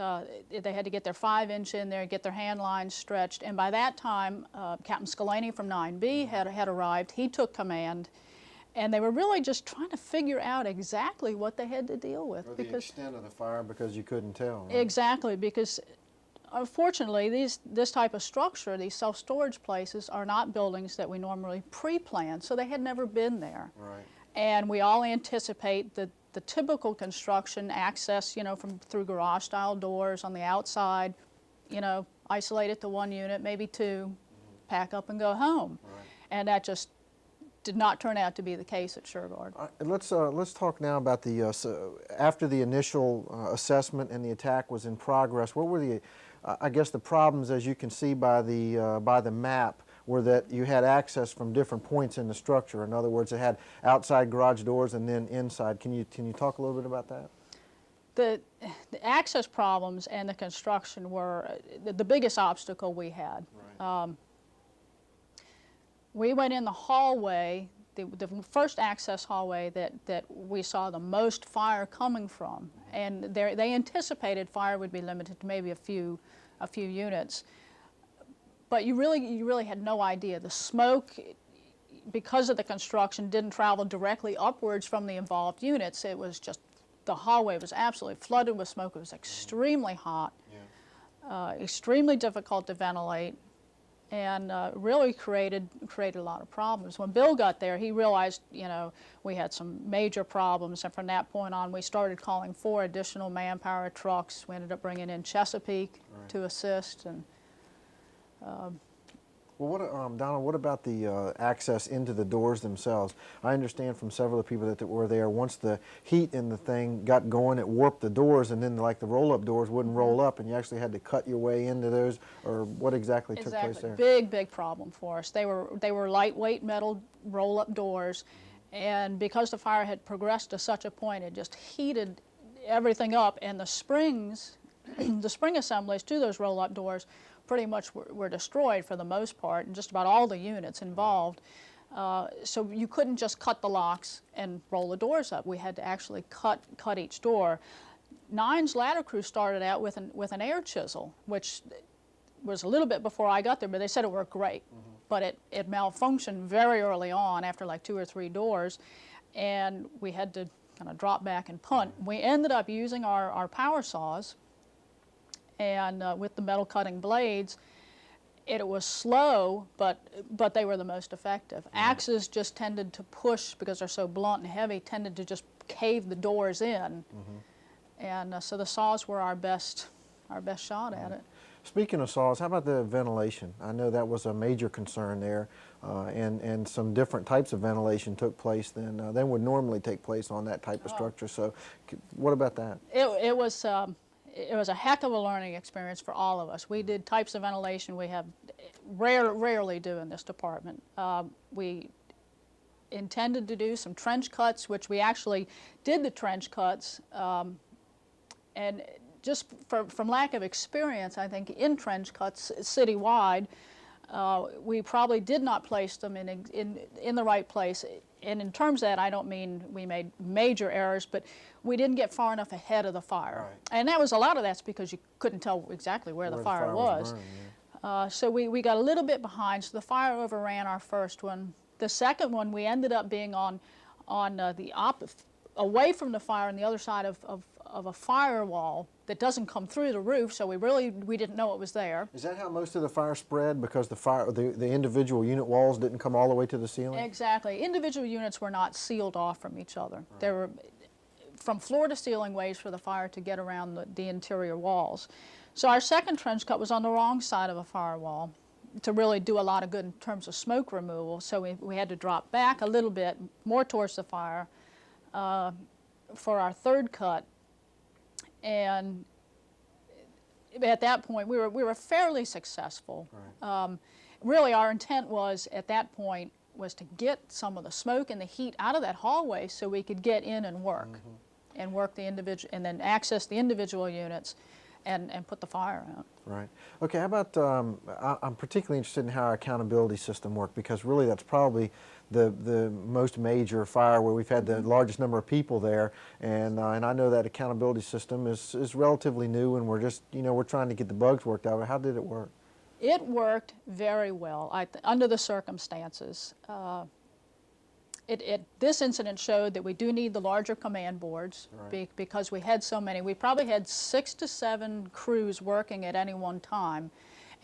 they had to get their 5-inch in there, get their hand lines stretched. And by that time, Captain Scalaney from 9B had arrived. He took command. And they were really just trying to figure out exactly what they had to deal with. Or the extent of the fire, because you couldn't tell. Right? Exactly, because unfortunately, this type of structure, these self-storage places, are not buildings that we normally pre-plan, so they had never been there. Right. And we all anticipate that the typical construction access, through garage-style doors on the outside, isolated to one unit, maybe two, pack up and go home. Right. And that just did not turn out to be the case at SureGuard. Let's talk now about after the initial assessment and the attack was in progress. What were the problems, as you can see by the map, were that you had access from different points in the structure. In other words, it had outside garage doors and then inside. Can you talk a little bit about that? The access problems and the construction were the biggest obstacle we had. Right. We went in the hallway, the first access hallway that we saw the most fire coming from, and they anticipated fire would be limited to maybe a few units. But you really had no idea. The smoke, because of the construction, didn't travel directly upwards from the involved units. It was just, the hallway was absolutely flooded with smoke. It was extremely hot, extremely difficult to ventilate, and really created a lot of problems. When Bill got there, he realized, we had some major problems, and from that point on, we started calling 4 additional manpower trucks. We ended up bringing in Chesapeake to assist, and well, Donna, what about the access into the doors themselves? I understand from several of the people that were there, once the heat in the thing got going, it warped the doors, and then like the roll-up doors wouldn't roll up, and you actually had to cut your way into those, or what exactly took place there? Big problem for us. They were lightweight metal roll-up doors, and because the fire had progressed to such a point, it just heated everything up, and the springs, the spring assemblies to those roll-up doors pretty much were destroyed for the most part, and just about all the units involved. So you couldn't just cut the locks and roll the doors up. We had to actually cut each door. 9's ladder crew started out with an air chisel, which was a little bit before I got there, but they said it worked great. But it malfunctioned very early on after like 2 or 3 doors, and we had to kind of drop back and punt. We ended up using our power saws, and with the metal cutting blades, it was slow, but they were the most effective. Axes just tended to push, because they're so blunt and heavy, tended to just cave the doors in. And so the saws were our best shot at it. Speaking of saws, how about the ventilation? I know that was a major concern there, and some different types of ventilation took place than would normally take place on that type of structure. So, what about that? It was a heck of a learning experience for all of us. We did types of ventilation we have rarely do in this department. We intended to do some trench cuts, which we actually did the trench cuts, and just from lack of experience, I think, in trench cuts citywide, we probably did not place them in the right place. And in terms of that, I don't mean we made major errors, but we didn't get far enough ahead of the fire. Right. And that was a lot of that's because you couldn't tell exactly where the fire was. Burning, yeah. So we got a little bit behind, so the fire overran our first one. The second one, we ended up being on away from the fire on the other side of a firewall that doesn't come through the roof, so we didn't know it was there. Is that how most of the fire spread, because the individual unit walls didn't come all the way to the ceiling? Exactly. Individual units were not sealed off from each other. Right. There were from floor to ceiling ways for the fire to get around the interior walls. So our second trench cut was on the wrong side of a firewall to really do a lot of good in terms of smoke removal. So we had to drop back a little bit more towards the fire for our third cut. And at that point, we were fairly successful. Right. Really, our intent was at that point was to get some of the smoke and the heat out of that hallway so we could get in and work, and work the individual, and then access the individual units, and put the fire out. Right. Okay. How about I'm particularly interested in how our accountability system worked, because really that's probably the most major fire where we've had the largest number of people there, and I know that accountability system is relatively new, and we're trying to get the bugs worked out. How did it work? It worked very well under the circumstances. This incident showed that we do need the larger command boards. Right. Because we had so many. We probably had 6 to 7 crews working at any one time,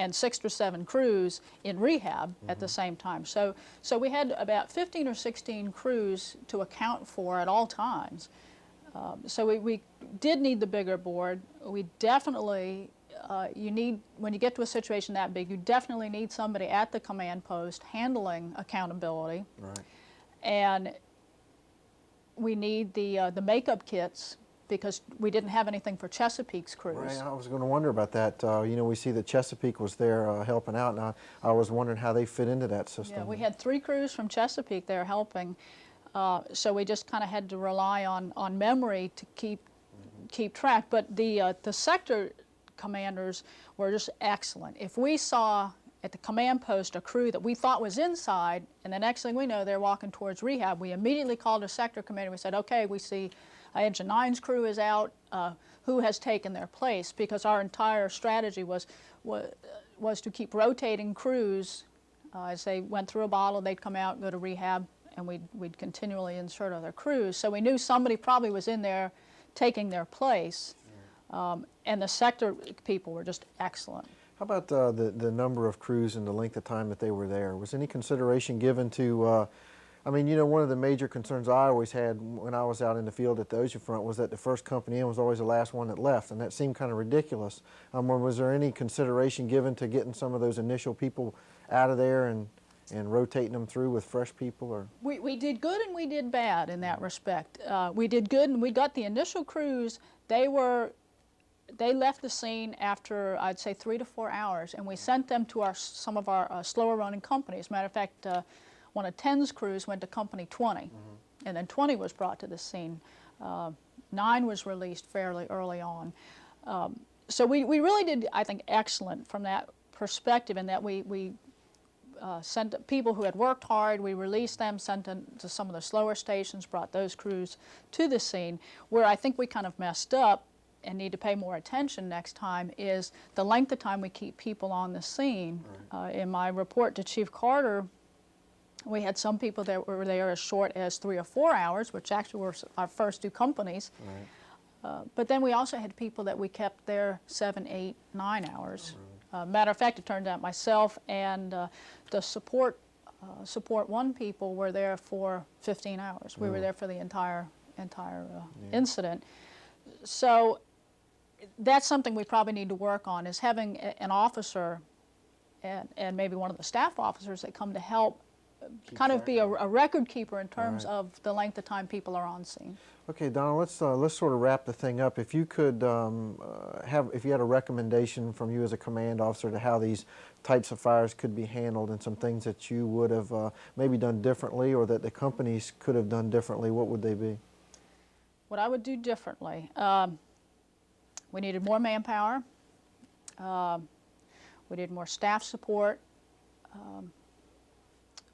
and 6 or 7 crews in rehab at the same time. So we had about 15 or 16 crews to account for at all times. So we did need the bigger board. We definitely, when you get to a situation that big, you definitely need somebody at the command post handling accountability. Right. And we need the makeup kits, because we didn't have anything for Chesapeake's crews. Right, I was going to wonder about that. We see that Chesapeake was there helping out, and I was wondering how they fit into that system. Yeah, we had 3 crews from Chesapeake there helping, so we just kind of had to rely on memory to keep track. But the sector commanders were just excellent. If we saw at the command post a crew that we thought was inside, and the next thing we know they're walking towards rehab, we immediately called a sector commander. We said, okay, we see Engine 9's crew is out, who has taken their place? Because our entire strategy was to keep rotating crews. As they went through a bottle, they'd come out, go to rehab, and we'd continually insert other crews. So we knew somebody probably was in there taking their place, and the sector people were just excellent. How about the number of crews and the length of time that they were there? Was any consideration given to one of the major concerns I always had when I was out in the field at the oceanfront was that the first company in was always the last one that left, and that seemed kind of ridiculous. Was there any consideration given to getting some of those initial people out of there and rotating them through with fresh people? Or we did good and we did bad in that respect. We did good, and we got the initial crews. They left the scene after, I'd say, 3 to 4 hours, and we sent them to some of our slower running companies. As a matter of fact, one of 10's crews went to company 20, and then 20 was brought to the scene. 9 was released fairly early on. So we really did, I think, excellent from that perspective, in that we sent people who had worked hard, we released them, sent them to some of the slower stations, brought those crews to the scene. Where I think we kind of messed up and need to pay more attention next time is the length of time we keep people on the scene. Right. In my report to Chief Carter, we had some people that were there as short as 3 or 4 hours, which actually were our first 2 companies. Right. But then we also had people that we kept there 7, 8, 9 hours. Oh, really? Matter of fact, it turned out myself and the support 1 people were there for 15 hours. We were there for the entire incident. So that's something we probably need to work on, is having an officer and maybe one of the staff officers that come to help kind of be a record keeper in terms of the length of time people are on scene. Okay, Donna, let's sort of wrap the thing up. If you could if you had a recommendation from you as a command officer to how these types of fires could be handled and some things that you would have maybe done differently or that the companies could have done differently, what would they be? What I would do differently, we needed more manpower. We needed more staff support.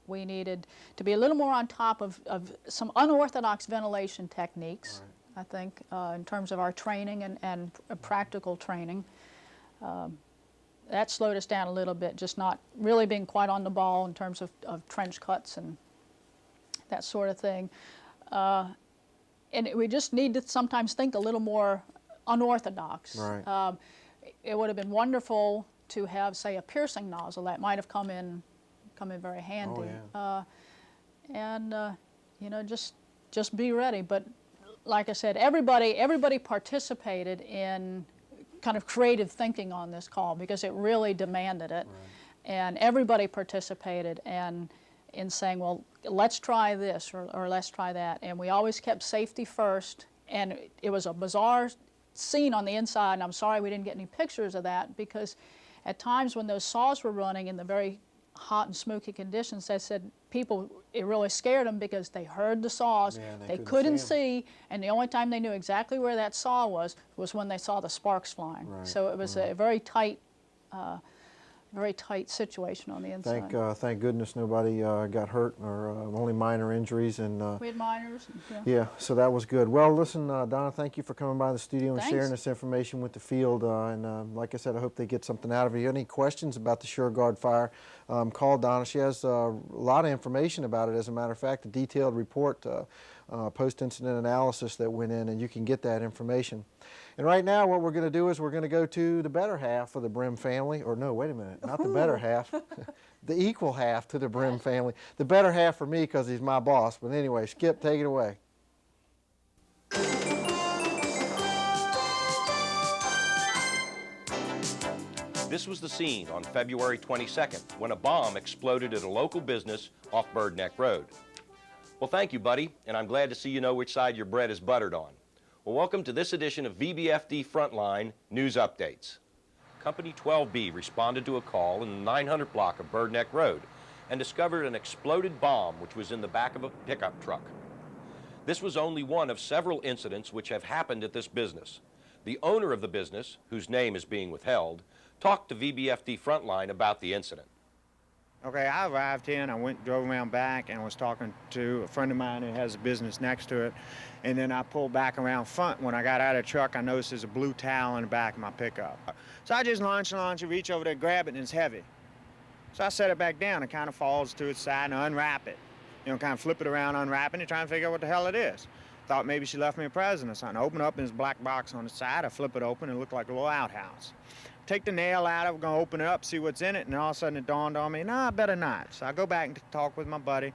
We needed to be a little more on top of some unorthodox ventilation techniques, I think, in terms of our training and practical training. That slowed us down a little bit, just not really being quite on the ball in terms of trench cuts and that sort of thing. And we just need to sometimes think a little more unorthodox. Right. It would have been wonderful to have, say, a piercing nozzle. That might have come in very handy. Oh, yeah. You know, just be ready. But like I said, everybody participated in kind of creative thinking on this call because it really demanded it. Right. And everybody participated in saying, well, let's try this or let's try that. And we always kept safety first. And it was a bizarre scene on the inside, and I'm sorry we didn't get any pictures of that, because at times when those saws were running in the very hot and smoky conditions, they said it really scared them because they heard the saws, they couldn't see, and the only time they knew exactly where that saw was when they saw the sparks flying. Right. So it was a very tight situation on the inside. Thank goodness nobody got hurt or only minor injuries. And we had minors. Yeah, so that was good. Well, listen, Donna, thank you for coming by the studio and sharing this information with the field. And like I said, I hope they get something out of it. If you have any questions about the SureGuard fire, call Donna. She has a lot of information about it. As a matter of fact, a detailed report, post-incident analysis that went in, and you can get that information. And right now what we're going to do is we're going to go to the better half of the Brim family, or no, wait a minute, not the better half, the equal half to the Brim family. The better half for me because he's my boss, but anyway, Skip, take it away. This was the scene on February 22nd when a bomb exploded at a local business off Bird Neck Road. Well, thank you, buddy, and I'm glad to see you know which side your bread is buttered on. Well, welcome to this edition of VBFD Frontline News Updates. Company 12B responded to a call in the 900 block of Bird Neck Road and discovered an exploded bomb which was in the back of a pickup truck. This was only one of several incidents which have happened at this business. The owner of the business, whose name is being withheld, talked to VBFD Frontline about the incident. Okay, I arrived here and I drove around back and was talking to a friend of mine who has a business next to it. And then I pulled back around front. When I got out of the truck, I noticed there's a blue towel in the back of my pickup. So I just launch, reach over there, grab it, and it's heavy. So I set it back down. It kind of falls to its side and I unwrap it. You know, kind of flip it around, unwrapping it, trying to figure out what the hell it is. Thought maybe she left me a present or something. I open up and there's a black box on the side. I flip it open and it looked like a little outhouse. Take the nail out of it, gonna open it up, see what's in it, and all of a sudden it dawned on me, nah, I better not. So I go back and talk with my buddy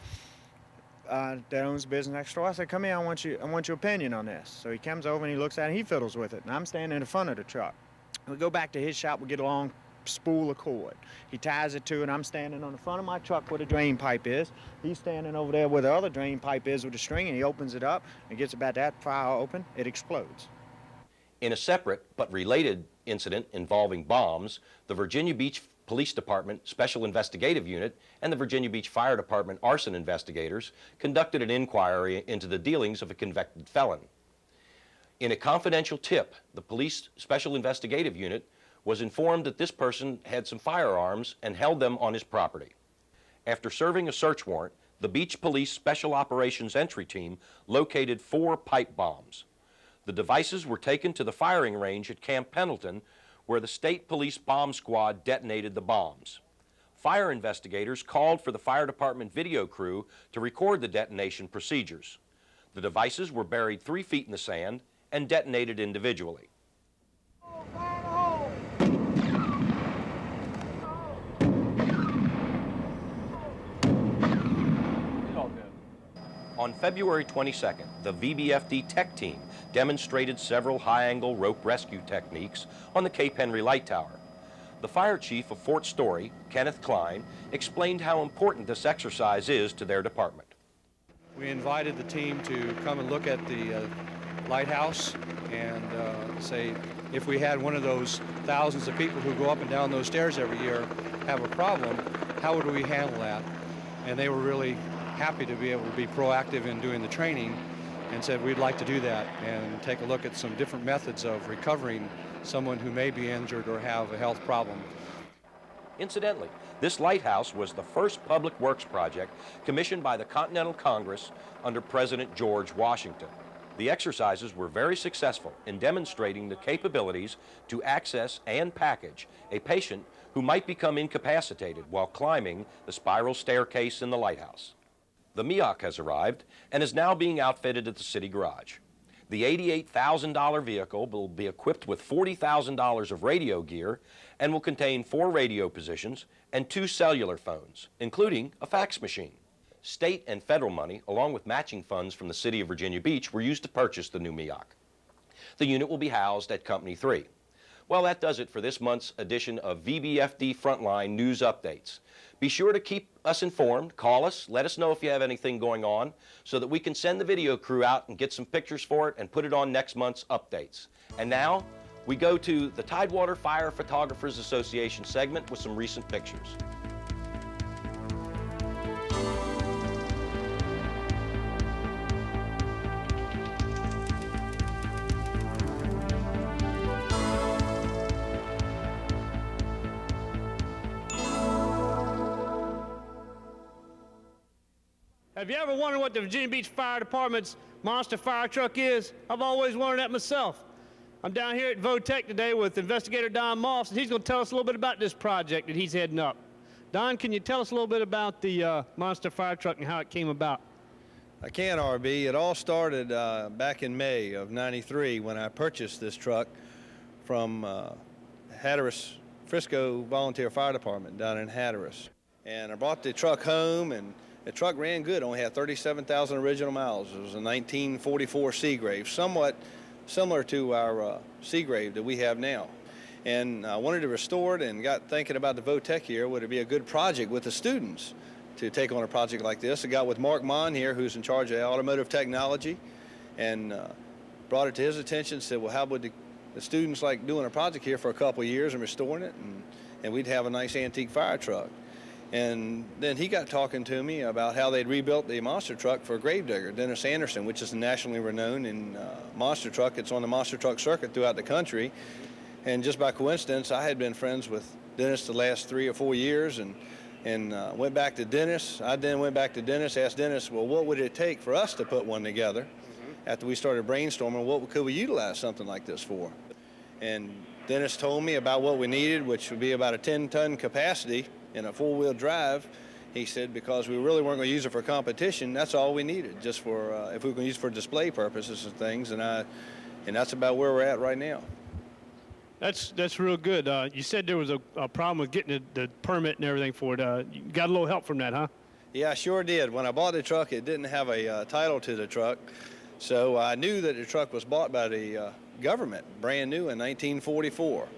that owns the business next door. I said, come here, I want your opinion on this. So he comes over and he looks at it and he fiddles with it, and I'm standing in the front of the truck. We go back to his shop, we get a long spool of cord. He ties it to it, I'm standing on the front of my truck where the drain pipe is. He's standing over there where the other drain pipe is with the string, and he opens it up and gets about that fire open, it explodes. In a separate but related incident involving bombs, the Virginia Beach Police Department Special Investigative Unit and the Virginia Beach Fire Department arson investigators conducted an inquiry into the dealings of a convicted felon. In a confidential tip, the Police Special Investigative Unit was informed that this person had some firearms and held them on his property. After serving a search warrant, the Beach Police Special Operations Entry Team located 4 pipe bombs. The devices were taken to the firing range at Camp Pendleton, where the State Police Bomb Squad detonated the bombs. Fire investigators called for the fire department video crew to record the detonation procedures. The devices were buried 3 feet in the sand and detonated individually. On February 22nd, the VBFD tech team demonstrated several high-angle rope rescue techniques on the Cape Henry Light Tower. The fire chief of Fort Story, Kenneth Klein, explained how important this exercise is to their department. We invited the team to come and look at the lighthouse and say if we had one of those thousands of people who go up and down those stairs every year have a problem, how would we handle that? And they were really happy to be able to be proactive in doing the training and said we'd like to do that and take a look at some different methods of recovering someone who may be injured or have a health problem. Incidentally, this lighthouse was the first public works project commissioned by the Continental Congress under President George Washington. The exercises were very successful in demonstrating the capabilities to access and package a patient who might become incapacitated while climbing the spiral staircase in the lighthouse. The MEOC has arrived and is now being outfitted at the city garage. The $88,000 vehicle will be equipped with $40,000 of radio gear and will contain 4 radio positions and 2 cellular phones, including a fax machine. State and federal money, along with matching funds from the city of Virginia Beach, were used to purchase the new MEOC. The unit will be housed at Company 3. Well, that does it for this month's edition of VBFD Frontline News Updates. Be sure to keep us informed, call us, let us know if you have anything going on so that we can send the video crew out and get some pictures for it and put it on next month's updates. And now, we go to the Tidewater Fire Photographers Association segment with some recent pictures. Have you ever wondered what the Virginia Beach Fire Department's monster fire truck is? I've always wondered that myself. I'm down here at VOTEC today with Investigator Don Moss, and he's going to tell us a little bit about this project that he's heading up. Don, can you tell us a little bit about the monster fire truck and how it came about? I can, RB. It all started back in May of '93 when I purchased this truck from Hatteras Frisco Volunteer Fire Department down in Hatteras. And I brought the truck home, and the truck ran good, only had 37,000 original miles. It was a 1944 Seagrave, somewhat similar to our Seagrave that we have now. And I wanted to restore it and got thinking about the VOTEC here. Would it be a good project with the students to take on a project like this? I got with Mark Mon here, who's in charge of automotive technology, and brought it to his attention, said, well, how would the students like doing a project here for a couple of years and restoring it, and we'd have a nice antique fire truck. And then he got talking to me about how they'd rebuilt the monster truck for a gravedigger, Dennis Anderson, which is nationally renowned in monster truck. It's on the monster truck circuit throughout the country. And just by coincidence, I had been friends with Dennis the last 3 or 4 years and went back to Dennis. I then went back to Dennis, asked Dennis, well, what would it take for us to put one together? After we started brainstorming, what could we utilize something like this for? And Dennis told me about what we needed, which would be about a 10-ton capacity in a 4-wheel drive. He said because we really weren't going to use it for competition, that's all we needed, just for if we were going to use it for display purposes and things, and that's about where we're at right now. That's real good. You said there was a problem with getting the permit and everything for it. You got a little help from that, huh? Yeah, I sure did. When I bought the truck, it didn't have a title to the truck, so I knew that the truck was bought by the government, brand new in 1944.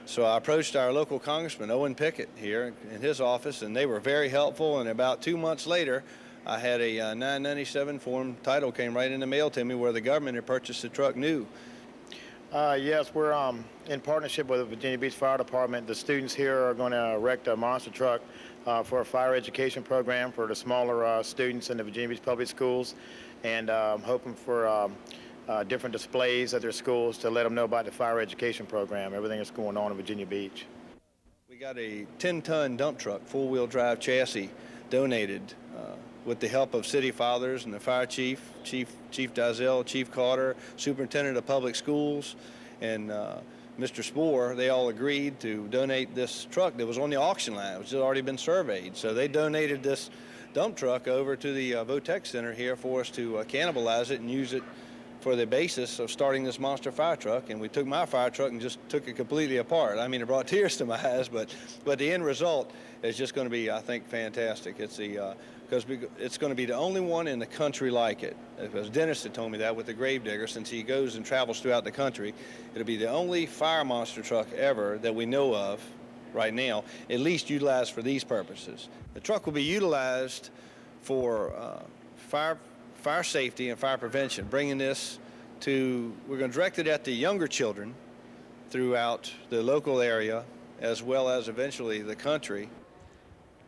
So I approached our local congressman, Owen Pickett, here in his office, and they were very helpful. And about 2 months later, I had a 997 form title came right in the mail to me where the government had purchased the truck new. Yes, we're in partnership with the Virginia Beach Fire Department. The students here are going to erect a monster truck for a fire education program for the smaller students in the Virginia Beach Public Schools, and hoping for different displays at their schools to let them know about the fire education program, everything that's going on in Virginia Beach. We got a 10-ton dump truck, 4-wheel drive chassis donated with the help of city fathers and the fire chief, Chief Dizell, Chief Carter, Superintendent of Public Schools, and Mr. Spoor. They all agreed to donate this truck that was on the auction line, which had already been surveyed. So they donated this dump truck over to the VOTEC Center here for us to cannibalize it and use it for the basis of starting this monster fire truck. And we took my fire truck and just took it completely apart. I mean, it brought tears to my eyes, but the end result is just going to be, I think, fantastic. It's because because it's going to be the only one in the country like it. It was Dennis that told me that with the Gravedigger, since he goes and travels throughout the country. It'll be the only fire monster truck ever that we know of right now, at least utilized for these purposes. The truck will be utilized for fire safety and fire prevention, bringing this we're going to direct it at the younger children throughout the local area, as well as eventually the country.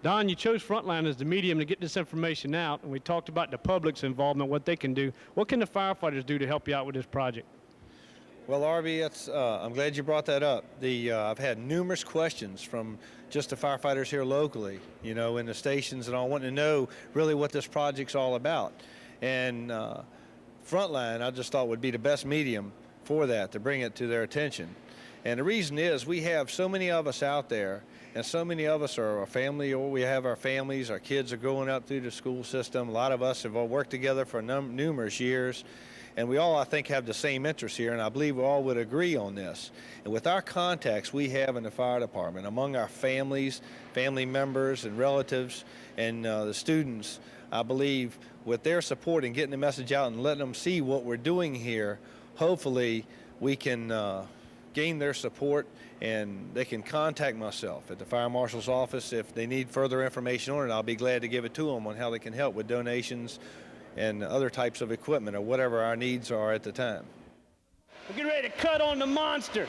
Don, you chose Frontline as the medium to get this information out, and we talked about the public's involvement, what they can do. What can the firefighters do to help you out with this project? Well, Arby, I'm glad you brought that up. I've had numerous questions from just the firefighters here locally, you know, in the stations and all, wanting to know really what this project's all about. And Frontline, I just thought would be the best medium for that, to bring it to their attention. And the reason is we have so many of us out there, and so many of us are a family, or we have our families, our kids are growing up through the school system. A lot of us have all worked together for numerous years, and we all, I think, have the same interests here, and I believe we all would agree on this. And with our contacts we have in the fire department, among our families, family members and relatives, and the students, I believe with their support and getting the message out and letting them see what we're doing here, hopefully we can gain their support, and they can contact myself at the fire marshal's office if they need further information on it. I'll be glad to give it to them on how they can help with donations and other types of equipment or whatever our needs are at the time. We're getting ready to cut on the monster.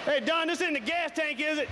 Hey, Don, this isn't the gas tank, is it?